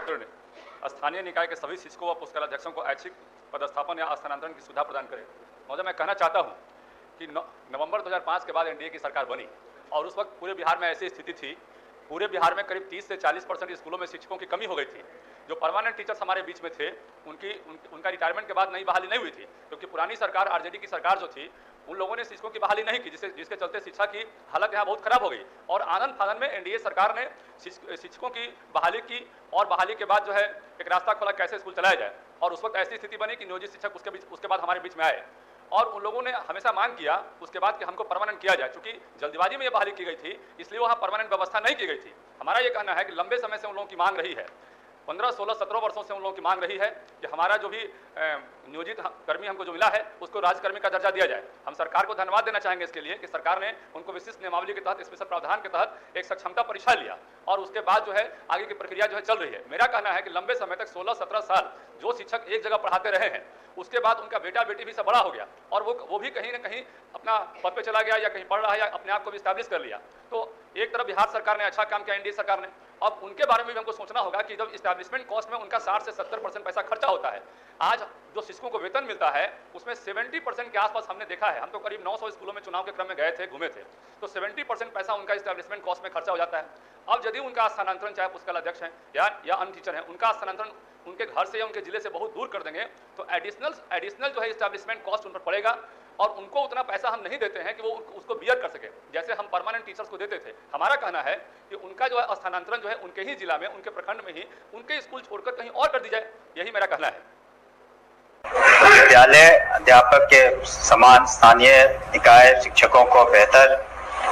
मुख्यमंत्री ने स्थानीय निकाय के सभी शिक्षकों व पुस्तकालयाध्यक्षों को ऐच्छिक पदस्थापन या स्थानांतरण की सुविधा प्रदान करे। महोदय, मैं कहना चाहता हूं कि नवंबर 2005 के बाद एनडीए की सरकार बनी और उस वक्त पूरे बिहार में ऐसी स्थिति थी, पूरे बिहार में करीब 30 से 40% स्कूलों में शिक्षकों की कमी हो गई थी। जो परमानेंट टीचर्स हमारे बीच में थे उनका रिटायरमेंट के बाद नई बहाली नहीं हुई थी, क्योंकि पुरानी सरकार आरजेडी की सरकार जो थी उन लोगों ने शिक्षकों की बहाली नहीं की, जिसके चलते शिक्षा की हालत यहाँ बहुत खराब हो गई। और आनंद फानंद में एनडीए सरकार ने शिक्षकों की बहाली की और बहाली के बाद जो है एक रास्ता खोला कैसे स्कूल चलाया जाए। और उस वक्त ऐसी स्थिति बनी कि नियोजित शिक्षक उसके बाद हमारे बीच में आए और उन लोगों ने हमेशा मांग किया उसके बाद कि हमको परमानेंट किया जाए। चूंकि जल्दीबाजी में ये बहाली की गई थी इसलिए वहाँ परमानेंट व्यवस्था नहीं की गई थी। हमारा ये कहना है कि लंबे समय से उन लोगों की मांग रही है, 15, 16, 17 वर्षों से उन लोगों की मांग रही है कि हमारा जो भी नियोजित कर्मी हमको जो मिला है उसको राज्यकर्मी का दर्जा दिया जाए। हम सरकार को धन्यवाद देना चाहेंगे इसके लिए कि सरकार ने उनको विशिष्ट नियमावली के तहत, स्पेशल प्रावधान के तहत एक सक्षमता परीक्षा लिया और उसके बाद जो है आगे की प्रक्रिया जो है चल रही है। मेरा कहना है कि लंबे समय तक 16-17 साल जो शिक्षक एक जगह पढ़ाते रहे हैं उसके बाद उनका बेटा बेटी भी सब बड़ा हो गया और वो भी कहीं ना कहीं अपना पद पे चला गया या कहीं पढ़ रहा है या अपने आप को भी स्टैब्लिश कर लिया। तो एक तरफ बिहार सरकार ने अच्छा काम किया, एनडीए सरकार ने, अब उनके बारे में भी हमको सोचना होगा कि जब इस्टेब्लिशमेंट कॉस्ट में उनका 60 से 70% पैसा खर्चा होता है, आज जो शिक्षकों को वेतन मिलता है उसमें 70% के आसपास हमने देखा है। हम तो करीब 900 स्कूलों में चुनाव के क्रम में गए थे, घूमे थे, तो 70% पैसा उनका इस्टेब्लिशमेंट कॉस्ट में खर्चा हो जाता है। अब यदि उनका स्थानांतरण, चाहे पुस्तकालयाध्यक्ष हैं या अन्य टीचर हैं, उनका स्थानांतरण उनके घर से या उनके जिले से बहुत दूर कर देंगे तो एडिशनल जो है इस्टेब्लिशमेंट कॉस्ट उन पर पड़ेगा और उनको उतना पैसा हम नहीं देते हैं कि वो उसको बियर कर सके जैसे हम परमानेंट टीचर्स को देते थे। हमारा कहना है कि उनका जो है स्थानांतरण जो है उनके ही जिला में, उनके प्रखंड में ही उनके स्कूल छोड़कर कहीं और कर दी जाए, यही मेरा कहना है। विद्यालय अध्यापक के समान स्थानीय निकाय शिक्षकों को बेहतर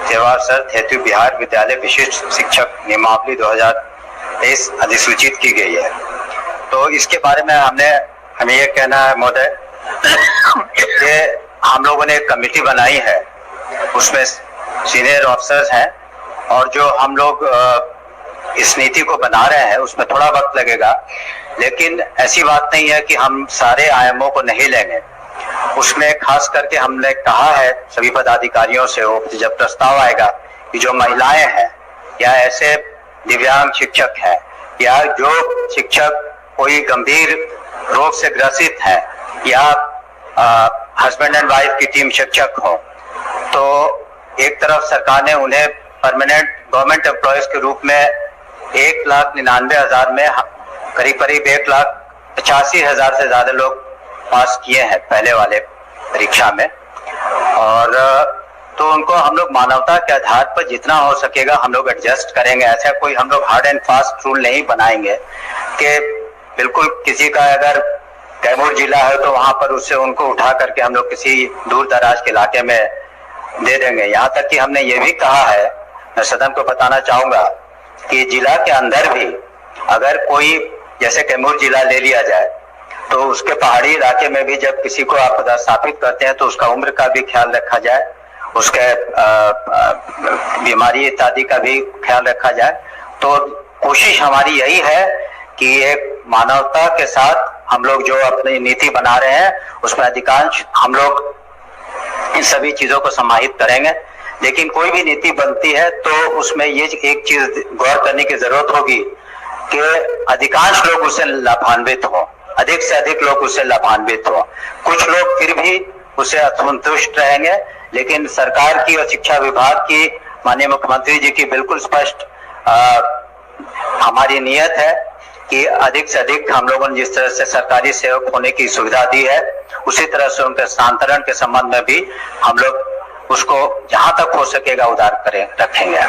सेवाशर्त हेतु बिहार विद्यालय विशिष्ट शिक्षक नियमावली 2023 अधिसूचित की गई है। तो इसके बारे में हमें ये कहना है महोदय कि हम लोगों ने एक कमेटी बनाई है, उसमें सीनियर ऑफिसर्स हैं और जो हम लोग इस नीति को बना रहे हैं उसमें थोड़ा वक्त लगेगा, लेकिन ऐसी बात नहीं है कि हम सारे आयामों को नहीं लेंगे। उसमें खास करके हमने कहा है सभी पदाधिकारियों से, वो जब प्रस्ताव आएगा कि जो महिलाएं हैं या ऐसे दिव्यांग शिक्षक हैं या जो शिक्षक कोई गंभीर रोग से ग्रसित है या हस्बैंड एंड वाइफ की टीम शिक्षक हो, तो एक तरफ सरकार ने उन्हें परमानेंट गवर्नमेंट एम्प्लॉयज के रूप में 1,99,000 में करीब 1,85,000 से ज्यादा लोग पास किए हैं पहले वाले परीक्षा में। और तो उनको हम लोग मानवता के आधार पर जितना हो सकेगा हम लोग एडजस्ट करेंगे। ऐसा कोई हम लोग हार्ड एंड फास्ट रूल नहीं बनाएंगे कि बिल्कुल किसी का अगर कैमूर जिला है तो वहां पर उससे उनको उठा करके हम लोग किसी दूर दराज के इलाके में दे देंगे। यहाँ तक कि हमने ये भी कहा है, मैं सदन को बताना चाहूंगा कि जिला के अंदर भी अगर कोई, जैसे कैमूर जिला ले लिया जाए, तो उसके पहाड़ी इलाके में भी जब किसी को आप पदस्थापित करते हैं तो उसका उम्र का भी ख्याल रखा जाए, उसके बीमारी इत्यादि का भी ख्याल रखा जाए। तो कोशिश हमारी यही है कि एक मानवता के साथ हम लोग जो अपनी नीति बना रहे हैं उसमें अधिकांश हम लोग इन सभी चीजों को समाहित करेंगे। लेकिन कोई भी नीति बनती है तो उसमें ये एक चीज गौर करने की जरूरत होगी कि अधिकांश लोग उससे लाभान्वित हो, अधिक से अधिक लोग उससे लाभान्वित हो। कुछ लोग फिर भी उससे असंतुष्ट रहेंगे, लेकिन सरकार की और शिक्षा विभाग की, माननीय मुख्यमंत्री जी की बिल्कुल स्पष्ट हमारी नियत है कि अधिक से अधिक हम लोगों ने जिस तरह से सरकारी सेवक होने की सुविधा दी है उसी तरह से उनके स्थानांतरण के संबंध में भी हम लोग उसको जहां तक हो सकेगा उदार करें रखेंगे।